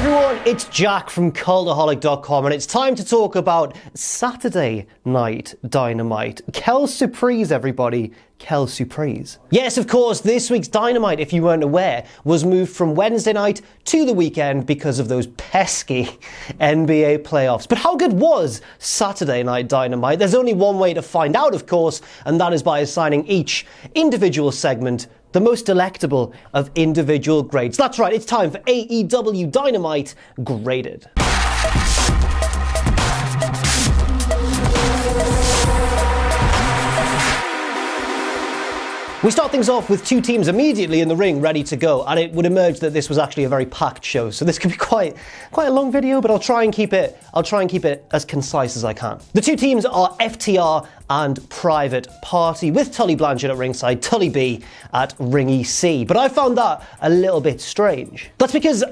everyone, it's Jack from Cultaholic.com and it's time to talk about Saturday Night Dynamite. Quelle surprise, everybody. Quelle surprise. Yes, of course, this week's Dynamite, if you weren't aware, was moved from Wednesday night to the weekend because of those pesky NBA playoffs. But how good was Saturday Night Dynamite? There's only one way to find out, of course, and that is by assigning each individual segment the most delectable of individual grades. That's right, it's time for AEW Dynamite Graded. We start things off with two teams immediately in the ring ready to go, and it would emerge that this was actually a very packed show. So this could be quite a long video, but I'll try and keep it as concise as I can. The two teams are FTR and Private Party, with Tully Blanchard at ringside, Tully B at Ring EC. But I found that a little bit strange. That's because,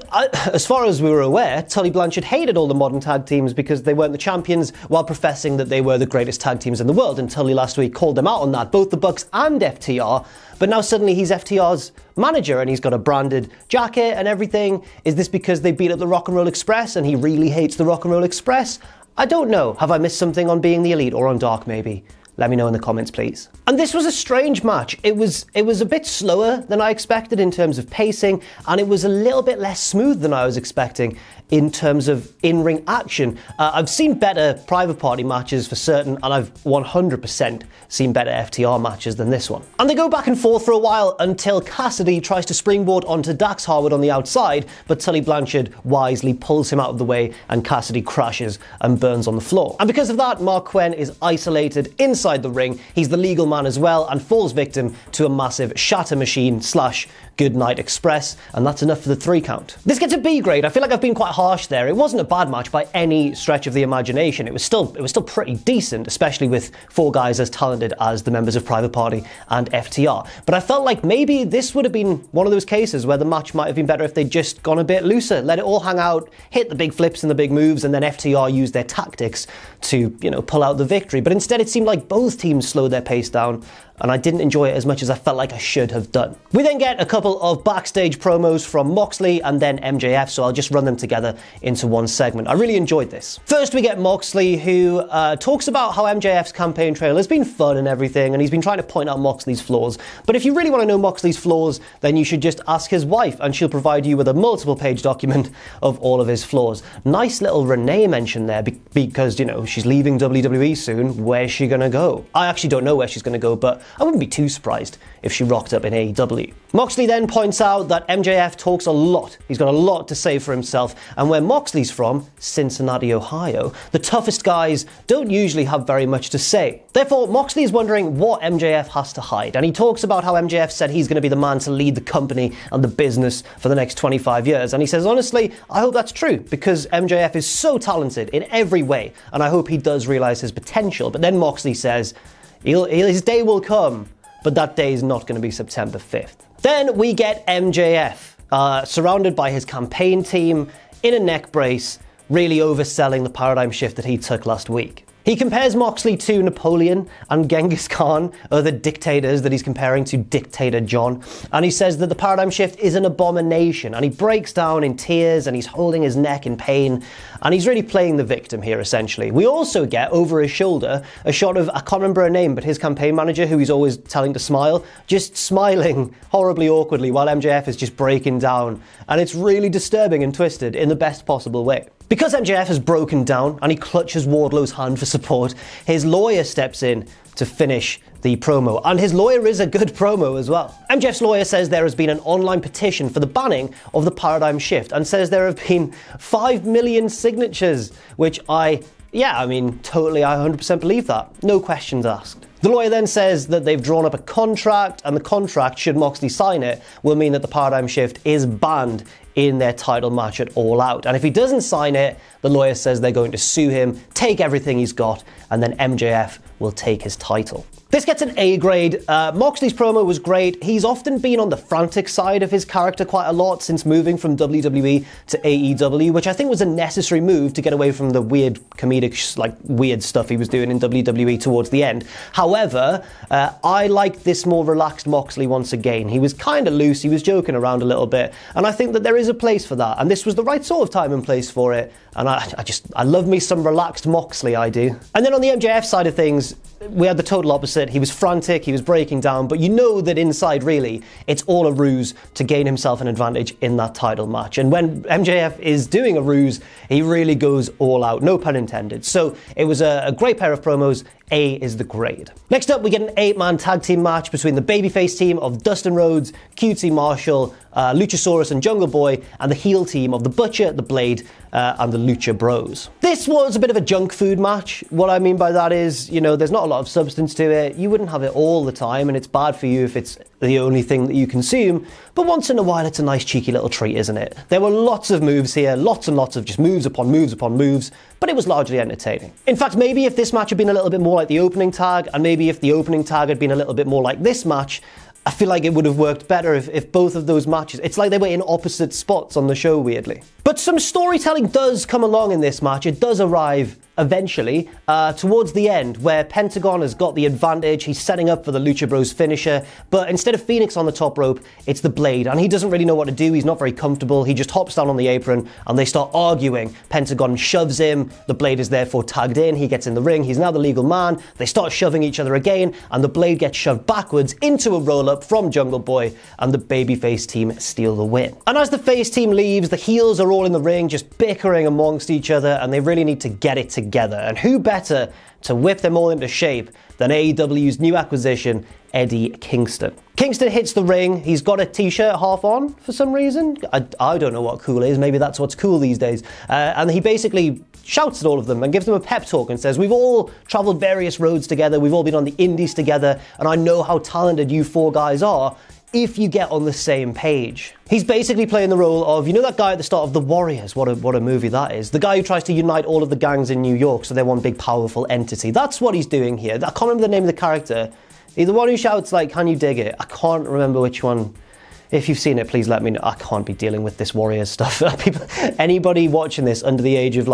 as far as we were aware, Tully Blanchard hated all the modern tag teams because they weren't the champions, while professing that they were the greatest tag teams in the world. And Tully last week called them out on that, both the Bucks and FTR. But now suddenly he's FTR's manager and he's got a branded jacket and everything. Is this because they beat up the Rock and Roll Express and he really hates the Rock and Roll Express? I don't know. Have I missed something on Being the Elite or on Dark maybe? Let me know in the comments, please. And this was a strange match. It was a bit slower than I expected in terms of pacing, and it was a little bit less smooth than I was expecting in terms of in-ring action. I've seen better Private Party matches for certain, and I've 100% seen better FTR matches than this one. And they go back and forth for a while until Cassidy tries to springboard onto Dax Harwood on the outside, but Tully Blanchard wisely pulls him out of the way and Cassidy crashes and burns on the floor. And because of that, Mark Quinn is isolated inside the ring. He's the legal man as well and falls victim to a massive shatter machine / Goodnight Express, and that's enough for the 3 count. This gets a B grade. I feel like I've been quite harsh there. It wasn't a bad match by any stretch of the imagination. It was still pretty decent, especially with 4 guys as talented as the members of Private Party and FTR. But I felt like maybe this would have been one of those cases where the match might have been better if they'd just gone a bit looser, let it all hang out, hit the big flips and the big moves, and then FTR used their tactics to, pull out the victory. But instead it seemed like both teams slowed their pace down, and I didn't enjoy it as much as I felt like I should have done. We then get a couple of backstage promos from Moxley and then MJF, so I'll just run them together into one segment. I really enjoyed this. First, we get Moxley, who talks about how MJF's campaign trail has been fun and everything, and he's been trying to point out Moxley's flaws. But if you really want to know Moxley's flaws, then you should just ask his wife, and she'll provide you with a multiple-page document of all of his flaws. Nice little Renee mention there, because, she's leaving WWE soon. Where's she gonna go? I actually don't know where she's gonna go, but I wouldn't be too surprised if she rocked up in AEW. Moxley then points out that MJF talks a lot. He's got a lot to say for himself, and where Moxley's from, Cincinnati, Ohio, the toughest guys don't usually have very much to say. Therefore, Moxley is wondering what MJF has to hide, and he talks about how MJF said he's going to be the man to lead the company and the business for the next 25 years, and he says, honestly, I hope that's true, because MJF is so talented in every way, and I hope he does realize his potential. But then Moxley says, his day will come, but that day is not going to be September 5th. Then we get MJF, surrounded by his campaign team, in a neck brace, really overselling the paradigm shift that he took last week. He compares Moxley to Napoleon and Genghis Khan, other dictators that he's comparing to Dictator John, and he says that the paradigm shift is an abomination, and he breaks down in tears and he's holding his neck in pain, and he's really playing the victim here, essentially. We also get, over his shoulder, a shot of, I can't remember her name, but his campaign manager, who he's always telling to smile, just smiling horribly awkwardly while MJF is just breaking down, and it's really disturbing and twisted in the best possible way. Because MJF has broken down and he clutches Wardlow's hand for support, his lawyer steps in to finish the promo. And his lawyer is a good promo as well. MJF's lawyer says there has been an online petition for the banning of the paradigm shift and says there have been 5 million signatures, which I 100% believe that. No questions asked. The lawyer then says that they've drawn up a contract, and the contract, should Moxley sign it, will mean that the paradigm shift is banned in their title match at All Out. And if he doesn't sign it, the lawyer says they're going to sue him, take everything he's got, and then MJF will take his title. This gets an A grade. Moxley's promo was great. He's often been on the frantic side of his character quite a lot since moving from WWE to AEW, which I think was a necessary move to get away from the weird comedic, weird stuff he was doing in WWE towards the end. However, I liked this more relaxed Moxley once again. He was kind of loose, he was joking around a little bit, and I think that there is a place for that, and this was the right sort of time and place for it, and I love me some relaxed Moxley, I do. And then on the MJF side of things, we had the total opposite. He was frantic, he was breaking down, but you know that inside, really, it's all a ruse to gain himself an advantage in that title match. And when MJF is doing a ruse, he really goes all out, no pun intended. So it was a great pair of promos. A is the grade. Next up, we get an 8-man tag team match between the babyface team of Dustin Rhodes, QT Marshall, Luchasaurus and Jungle Boy, and the heel team of the Butcher, the Blade, and the Lucha Bros. This was a bit of a junk food match. What I mean by that is, there's not a lot of substance to it. You wouldn't have it all the time, and it's bad for you if it's the only thing that you consume. But once in a while, it's a nice cheeky little treat, isn't it? There were lots of moves here, lots and lots of just moves upon moves upon moves, but it was largely entertaining. In fact, maybe if this match had been a little bit more like the opening tag, and maybe if the opening tag had been a little bit more like this match, I feel like it would have worked better if both of those matches, it's like they were in opposite spots on the show, weirdly. But some storytelling does come along in this match. It does arrive eventually, towards the end, where Pentagon has got the advantage. He's setting up for the Lucha Bros finisher, but instead of Phoenix on the top rope, it's the Blade, and he doesn't really know what to do. He's not very comfortable. He just hops down on the apron, and they start arguing. Pentagon shoves him. The Blade is therefore tagged in. He gets in the ring. He's now the legal man. They start shoving each other again, and the Blade gets shoved backwards into a roll-up from Jungle Boy, and the babyface team steal the win. And as the face team leaves, the heels are all in the ring, just bickering amongst each other, and they really need to get it together. And who better to whip them all into shape than AEW's new acquisition, Eddie Kingston. Kingston hits the ring. He's got a t-shirt half on for some reason. I don't know what cool is. Maybe that's what's cool these days. And he basically shouts at all of them and gives them a pep talk and says, we've all traveled various roads together. We've all been on the indies together. And I know how talented you four guys are if you get on the same page. He's basically playing the role of, that guy at the start of The Warriors, what a movie that is. The guy who tries to unite all of the gangs in New York so they're one big powerful entity. That's what he's doing here. I can't remember the name of the character. He's the one who shouts, can you dig it? I can't remember which one. If you've seen it, please let me know. I can't be dealing with this Warriors stuff. Anybody watching this under the age of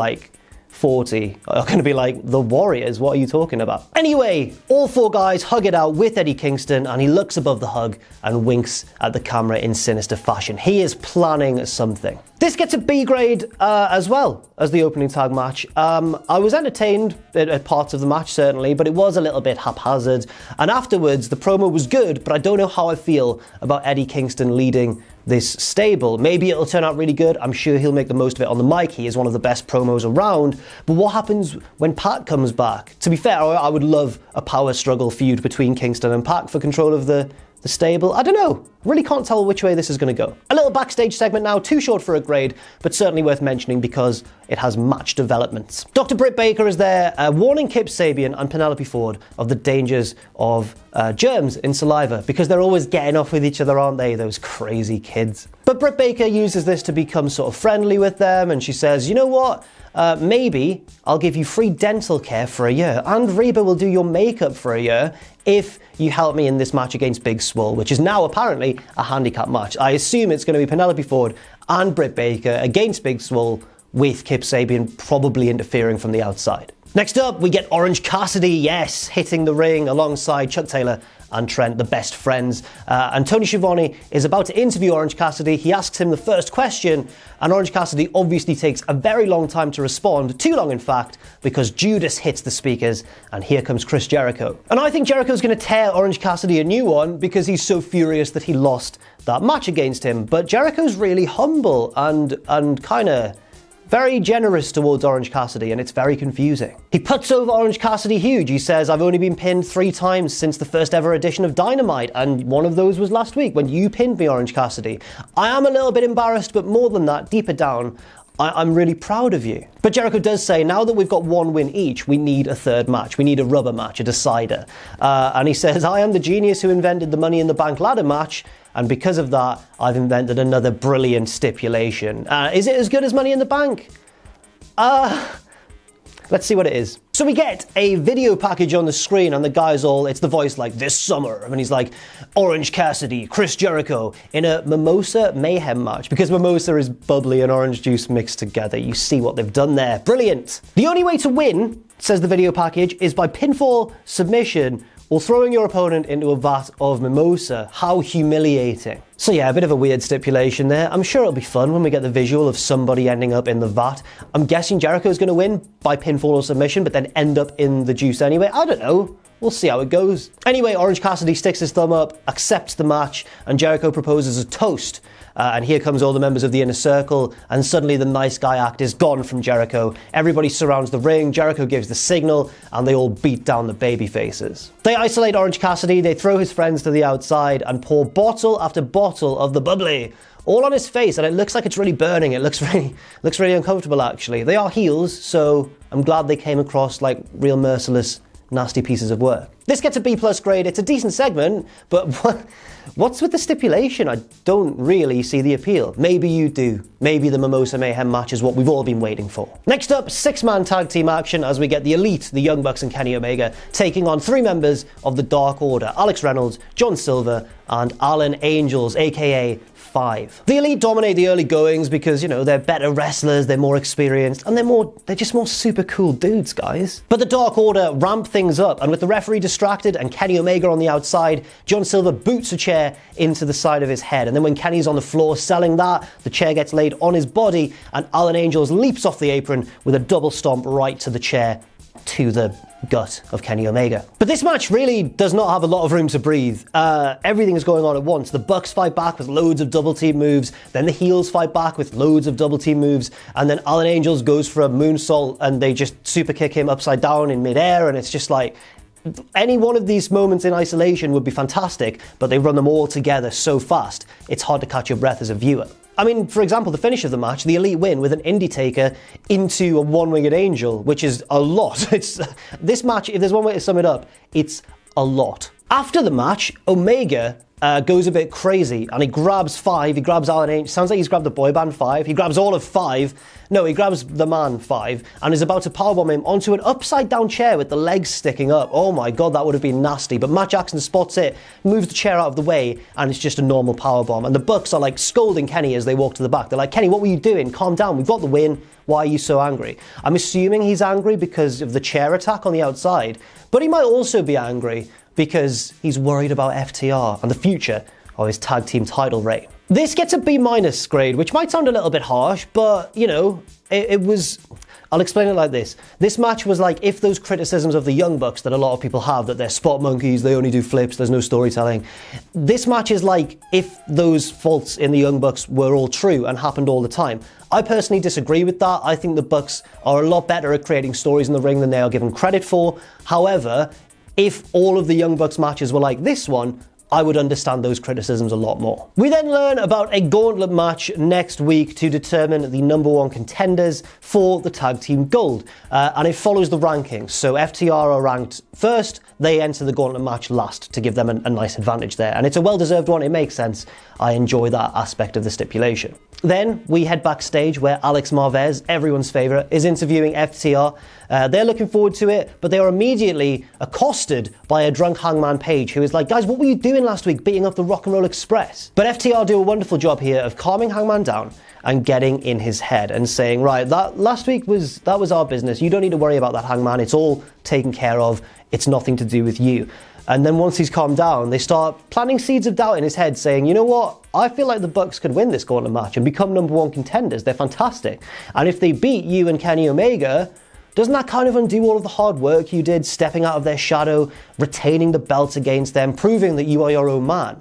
40 are going to be like, the Warriors, what are you talking about? Anyway, all four guys hug it out with Eddie Kingston, and he looks above the hug and winks at the camera in sinister fashion. He is planning something. This gets a B grade as well as the opening tag match. I was entertained at parts of the match, certainly, but it was a little bit haphazard. And afterwards, the promo was good, but I don't know how I feel about Eddie Kingston leading this stable. Maybe it'll turn out really good. I'm sure he'll make the most of it on the mic. He is one of the best promos around. But what happens when Pat comes back? To be fair, I would love a power struggle feud between Kingston and Pat for control of the stable. I don't know. Really can't tell which way this is going to go. A little backstage segment now, too short for a grade, but certainly worth mentioning because it has match developments. Dr. Britt Baker is there, warning Kip Sabian and Penelope Ford of the dangers of germs in saliva, because they're always getting off with each other, aren't they, those crazy kids? But Britt Baker uses this to become sort of friendly with them, and she says, you know what? Maybe I'll give you free dental care for a year, and Reba will do your makeup for a year if you help me in this match against Big Swole, which is now apparently a handicap match. I assume it's going to be Penelope Ford and Britt Baker against Big Swole, with Kip Sabian probably interfering from the outside. Next up, we get Orange Cassidy, yes, hitting the ring alongside Chuck Taylor and Trent, the best friends. And Tony Schiavone is about to interview Orange Cassidy. He asks him the first question, and Orange Cassidy obviously takes a very long time to respond, too long in fact, because Judas hits the speakers, and here comes Chris Jericho. And I think Jericho's going to tear Orange Cassidy a new one because he's so furious that he lost that match against him. But Jericho's really humble and kind of very generous towards Orange Cassidy, and it's very confusing. He puts over Orange Cassidy huge. He says, I've only been pinned 3 times since the first ever edition of Dynamite, and one of those was last week when you pinned me, Orange Cassidy. I am a little bit embarrassed, but more than that, deeper down, I'm really proud of you. But Jericho does say, now that we've got 1 win each, we need a third match. We need a rubber match, a decider. And he says, I am the genius who invented the Money in the Bank ladder match, and because of that, I've invented another brilliant stipulation. Is it as good as Money in the Bank? Let's see what it is. So So we get a video package on the screen and the guy's all, it's the voice like, this summer, and he's like, Orange Cassidy, Chris Jericho, in a Mimosa Mayhem match, because mimosa is bubbly and orange juice mixed together. You see what they've done there. Brilliant. The only way to win, says the video package, is by pinfall, submission, or throwing your opponent into a vat of mimosa. How humiliating. So yeah, a bit of a weird stipulation there. I'm sure it'll be fun when we get the visual of somebody ending up in the vat. I'm guessing Jericho's going to win by pinfall or submission, but then end up in the juice anyway. I don't know. We'll see how it goes. Anyway, Orange Cassidy sticks his thumb up, accepts the match, and Jericho proposes a toast. And here comes all the members of the Inner Circle, and suddenly the nice guy act is gone from Jericho. Everybody surrounds the ring, Jericho gives the signal, and they all beat down the baby faces. They isolate Orange Cassidy, they throw his friends to the outside, and pour bottle after bottle of the bubbly, all on his face, and it looks like it's really burning. It looks really uncomfortable, actually. They are heels, so I'm glad they came across like real merciless, nasty pieces of work. This gets a B+ grade. It's a decent segment, but what's with the stipulation? I don't really see the appeal. Maybe you do. Maybe the Mimosa Mayhem match is what we've all been waiting for. Next up, 6-man tag team action as we get the Elite, the Young Bucks and Kenny Omega, taking on 3 members of the Dark Order, Alex Reynolds, John Silver, and Allin Angels, aka 5. The Elite dominate the early goings because, you know, they're better wrestlers, they're more experienced, and they're just more super cool dudes, guys. But the Dark Order ramp things up, and with the referee distracted and Kenny Omega on the outside, John Silver boots a chair into the side of his head, and then when Kenny's on the floor selling that, the chair gets laid on his body, and Allin Angels leaps off the apron with a double stomp right to the chair, to the gut of Kenny Omega. But this match really does not have a lot of room to breathe. Everything is going on at once. The Bucks fight back with loads of double team moves, then the heels fight back with loads of double team moves, and then Allin Angels goes for a moonsault and they just super kick him upside down in midair, and it's just like, any one of these moments in isolation would be fantastic, but they run them all together so fast, it's hard to catch your breath as a viewer. I mean, for example, the finish of the match, the Elite win with an Indie Taker into a One-Winged Angel, which is a lot. This match, if there's one way to sum it up, it's a lot. After the match, Omega goes a bit crazy and he grabs 5, he grabs Allin Angel, sounds like he's grabbed the boy band 5, he grabs all of 5, no, he grabs the man 5 and is about to powerbomb him onto an upside down chair with the legs sticking up. Oh my god, that would have been nasty, but Matt Jackson spots it, moves the chair out of the way, and it's just a normal powerbomb, and the Bucks are like scolding Kenny as they walk to the back. They're like, Kenny, what were you doing? Calm down, we've got the win, why are you so angry? I'm assuming he's angry because of the chair attack on the outside, but he might also be angry because he's worried about FTR and the future of his tag team title reign. This gets a B- grade, which might sound a little bit harsh, but, you know, it was... I'll explain it like this. This match was like if those criticisms of the Young Bucks that a lot of people have, that they're spot monkeys, they only do flips, there's no storytelling. This match is like if those faults in the Young Bucks were all true and happened all the time. I personally disagree with that. I think the Bucks are a lot better at creating stories in the ring than they are given credit for. However, if all of the Young Bucks matches were like this one, I would understand those criticisms a lot more. We then learn about a gauntlet match next week to determine the #1 contenders for the tag team gold. And it follows the rankings. So FTR are ranked first, they enter the gauntlet match last to give them a nice advantage there. And it's a well-deserved one, it makes sense. I enjoy that aspect of the stipulation. Then we head backstage where Alex Marvez, everyone's favourite, is interviewing FTR. They're looking forward to it, but they are immediately accosted by a drunk Hangman Page who is like, guys, what were you doing last week beating up the Rock and Roll Express? But FTR do a wonderful job here of calming Hangman down and getting in his head and saying, right, that last week was our business. You don't need to worry about that, Hangman. It's all taken care of. It's nothing to do with you. And then once he's calmed down, they start planting seeds of doubt in his head, saying, you know what? I feel like the Bucks could win this gauntlet match and become #1 contenders. They're fantastic. And if they beat you and Kenny Omega, doesn't that kind of undo all of the hard work you did, stepping out of their shadow, retaining the belts against them, proving that you are your own man?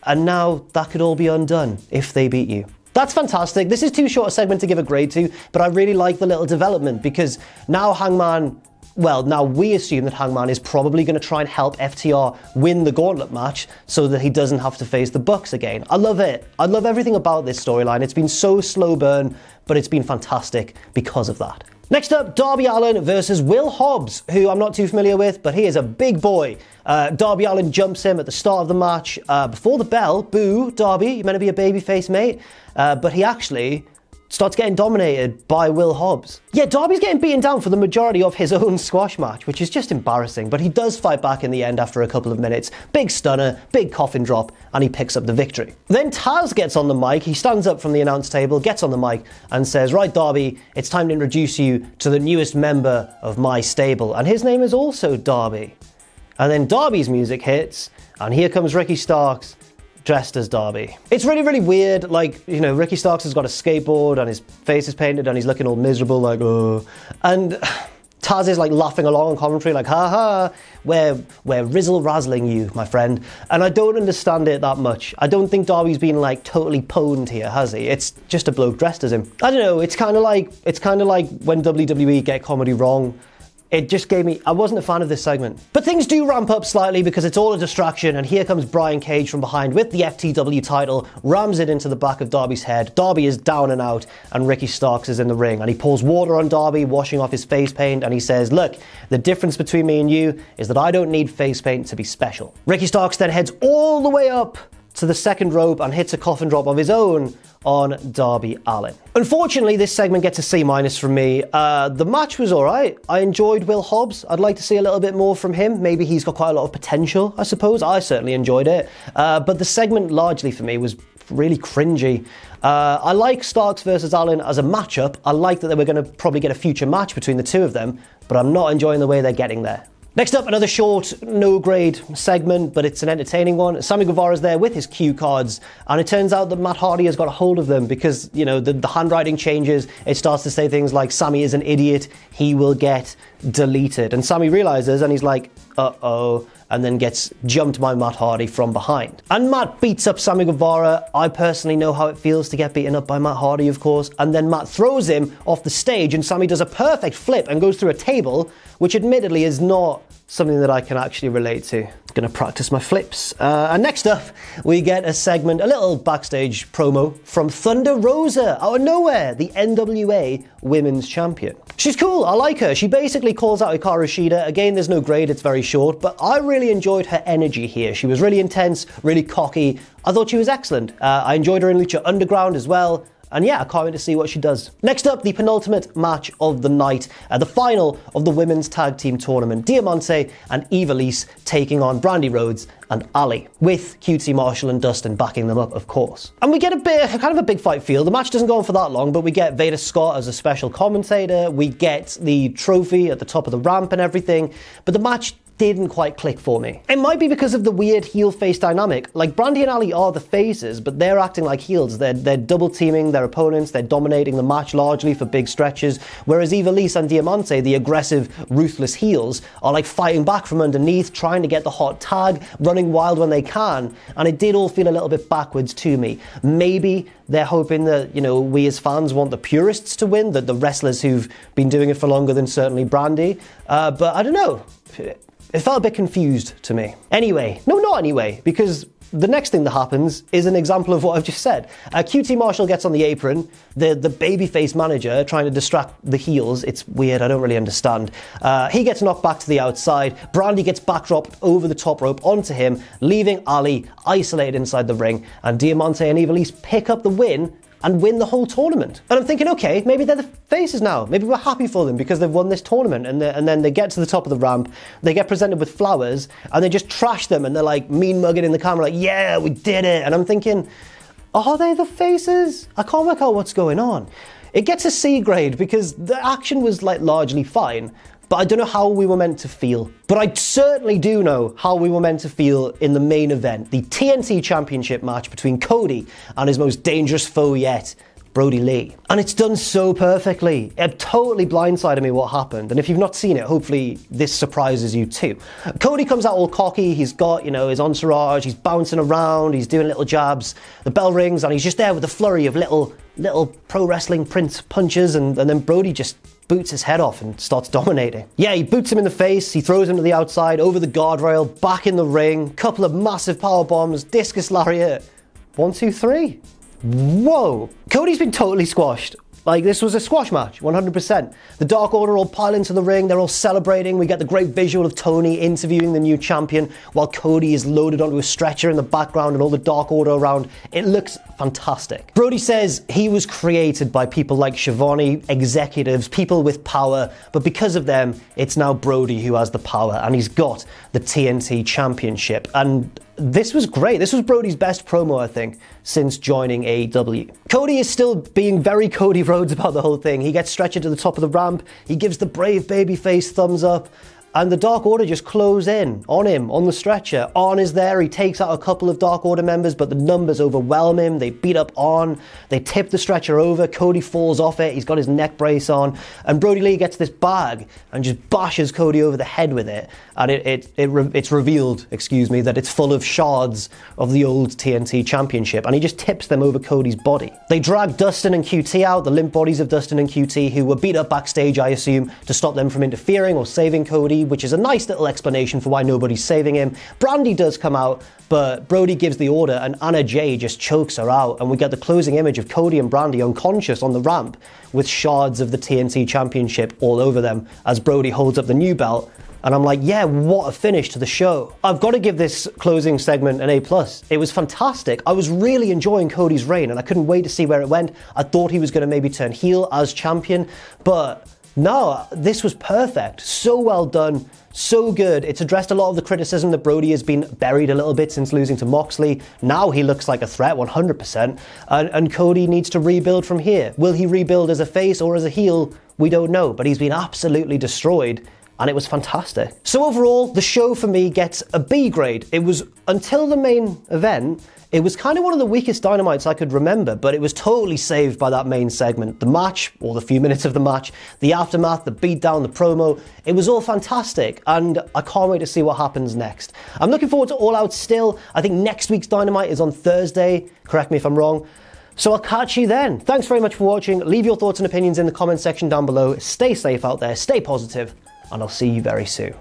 And now that could all be undone if they beat you. That's fantastic. This is too short a segment to give a grade to, but I really like the little development because now Hangman... Well, now we assume that Hangman is probably going to try and help FTR win the gauntlet match so that he doesn't have to face the Bucks again. I love it. I love everything about this storyline. It's been so slow burn, but it's been fantastic because of that. Next up, Darby Allin versus Will Hobbs, who I'm not too familiar with, but he is a big boy. Darby Allin jumps him at the start of the match. Before the bell, boo, Darby, you're meant to be a babyface, mate. But he actually starts getting dominated by Will Hobbs. Yeah, Darby's getting beaten down for the majority of his own squash match, which is just embarrassing, but he does fight back in the end after a couple of minutes. Big stunner, big coffin drop, and he picks up the victory. Then Taz gets on the mic, he stands up from the announce table, gets on the mic, and says, right, Darby, it's time to introduce you to the newest member of my stable, and his name is also Darby. And then Darby's music hits, and here comes Ricky Starks, dressed as Darby. It's really, really weird. Like, you know, Ricky Starks has got a skateboard and his face is painted and he's looking all miserable, like, oh. And Taz is like laughing along on commentary, like, ha ha, we're rizzle-razzling you, my friend. And I don't understand it that much. I don't think Darby's been like totally pwned here, has he? It's just a bloke dressed as him. I don't know, it's kind of like when WWE get comedy wrong. It just gave me, I wasn't a fan of this segment. But things do ramp up slightly because it's all a distraction, and here comes Brian Cage from behind with the FTW title, rams it into the back of Darby's head. Darby is down and out, and Ricky Starks is in the ring, and he pours water on Darby, washing off his face paint, and he says, look, the difference between me and you is that I don't need face paint to be special. Ricky Starks then heads all the way up to the second rope and hits a coffin drop of his own on Darby Allin. Unfortunately, this segment gets a C- from me. The match was alright. I enjoyed Will Hobbs. I'd like to see a little bit more from him. Maybe he's got quite a lot of potential, I suppose. I certainly enjoyed it. But the segment largely for me was really cringy. I like Starks versus Allin as a matchup. I like that they were going to probably get a future match between the two of them, but I'm not enjoying the way they're getting there. Next up, another short, no-grade segment, but it's an entertaining one. Sammy Guevara's there with his cue cards, and it turns out that Matt Hardy has got a hold of them because, you know, the handwriting changes. It starts to say things like, Sammy is an idiot, he will get deleted. And Sammy realizes, and he's like, uh-oh, and then gets jumped by Matt Hardy from behind. And Matt beats up Sammy Guevara. I personally know how it feels to get beaten up by Matt Hardy, of course. And then Matt throws him off the stage, and Sammy does a perfect flip and goes through a table, which admittedly is not something that I can actually relate to. Gonna practice my flips. And next up, we get a segment, a little backstage promo from Thunder Rosa, out of nowhere, the NWA Women's Champion. She's cool, I like her. She basically calls out Hikaru Shida. Again, there's no grade, it's very short, but I really enjoyed her energy here. She was really intense, really cocky. I thought she was excellent. I enjoyed her in Lucha Underground as well. And yeah, I can't wait to see what she does. Next up, the penultimate match of the night, the final of the women's tag team tournament. Diamante and Ivelisse taking on Brandy, Rhodes and Allie, with QT Marshall and Dustin backing them up, of course. And we get kind of a big fight feel. The match doesn't go on for that long, but we get Vader Scott as a special commentator. We get the trophy at the top of the ramp and everything, but the match didn't quite click for me. It might be because of the weird heel-face dynamic. Like, Brandy and Allie are the faces, but they're acting like heels. They're double-teaming their opponents, they're dominating the match largely for big stretches, whereas Ivelisse and Diamante, the aggressive, ruthless heels, are like fighting back from underneath, trying to get the hot tag, running wild when they can, and it did all feel a little bit backwards to me. Maybe they're hoping that, you know, we as fans want the purists to win, that the wrestlers who've been doing it for longer than certainly Brandy, but I don't know. It felt a bit confused to me. Anyway, no, not anyway, because the next thing that happens is an example of what I've just said. QT Marshall gets on the apron, the babyface manager trying to distract the heels. It's weird, I don't really understand. He gets knocked back to the outside. Brandy gets backdropped over the top rope onto him, leaving Allie isolated inside the ring, and Diamante and Ivelisse pick up the win and win the whole tournament. And I'm thinking, okay, maybe they're the faces now. Maybe we're happy for them because they've won this tournament. And then they get to the top of the ramp, they get presented with flowers, and they just trash them, and they're like mean mugging in the camera, like, yeah, we did it. And I'm thinking, are they the faces? I can't work out what's going on. It gets a C grade because the action was like largely fine, but I don't know how we were meant to feel. But I certainly do know how we were meant to feel in the main event, the TNT Championship match between Cody and his most dangerous foe yet, Brodie Lee. And it's done so perfectly. It totally blindsided me what happened. And if you've not seen it, hopefully this surprises you too. Cody comes out all cocky. He's got, you know, his entourage. He's bouncing around. He's doing little jabs. The bell rings and he's just there with a flurry of little pro wrestling Prince punches. And then Brodie just boots his head off and starts dominating. Yeah, he boots him in the face, he throws him to the outside, over the guardrail, back in the ring, couple of massive power bombs, discus lariat. 1, 2, 3. Whoa. Cody's been totally squashed. Like, this was a squash match, 100%. The Dark Order all pile into the ring, they're all celebrating. We get the great visual of Tony interviewing the new champion while Cody is loaded onto a stretcher in the background and all the Dark Order around. It looks fantastic. Brodie says he was created by people like Shivani, executives, people with power, but because of them, it's now Brodie who has the power, and he's got the TNT Championship. And this was great. This was Brodie's best promo, I think, since joining AEW. Cody is still being very Cody Rhodes about the whole thing. He gets stretched to the top of the ramp. He gives the brave babyface thumbs up. And the Dark Order just close in on him, on the stretcher. Arn is there, he takes out a couple of Dark Order members, but the numbers overwhelm him. They beat up Arn, they tip the stretcher over, Cody falls off it, he's got his neck brace on, and Brodie Lee gets this bag and just bashes Cody over the head with it. And it's revealed, that it's full of shards of the old TNT Championship, and he just tips them over Cody's body. They drag Dustin and QT out, the limp bodies of Dustin and QT, who were beat up backstage, I assume, to stop them from interfering or saving Cody, which is a nice little explanation for why nobody's saving him. Brandy does come out, but Brodie gives the order and Anna Jay just chokes her out, and we get the closing image of Cody and Brandy unconscious on the ramp with shards of the TNT Championship all over them as Brodie holds up the new belt. And I'm like, yeah, what a finish to the show. I've got to give this closing segment an A+. It was fantastic. I was really enjoying Cody's reign and I couldn't wait to see where it went. I thought he was going to maybe turn heel as champion, but no, this was perfect. So well done, so good. It's addressed a lot of the criticism that Brodie has been buried a little bit since losing to Moxley. Now he looks like a threat, 100%. And Cody needs to rebuild from here. Will he rebuild as a face or as a heel? We don't know, but he's been absolutely destroyed. And it was fantastic. So overall, the show for me gets a B grade. It was, until the main event, it was kind of one of the weakest Dynamites I could remember, but it was totally saved by that main segment. The match, or the few minutes of the match, the aftermath, the beatdown, the promo, it was all fantastic, and I can't wait to see what happens next. I'm looking forward to All Out still. I think next week's Dynamite is on Thursday, correct me if I'm wrong. So I'll catch you then. Thanks very much for watching. Leave your thoughts and opinions in the comment section down below. Stay safe out there, stay positive, and I'll see you very soon.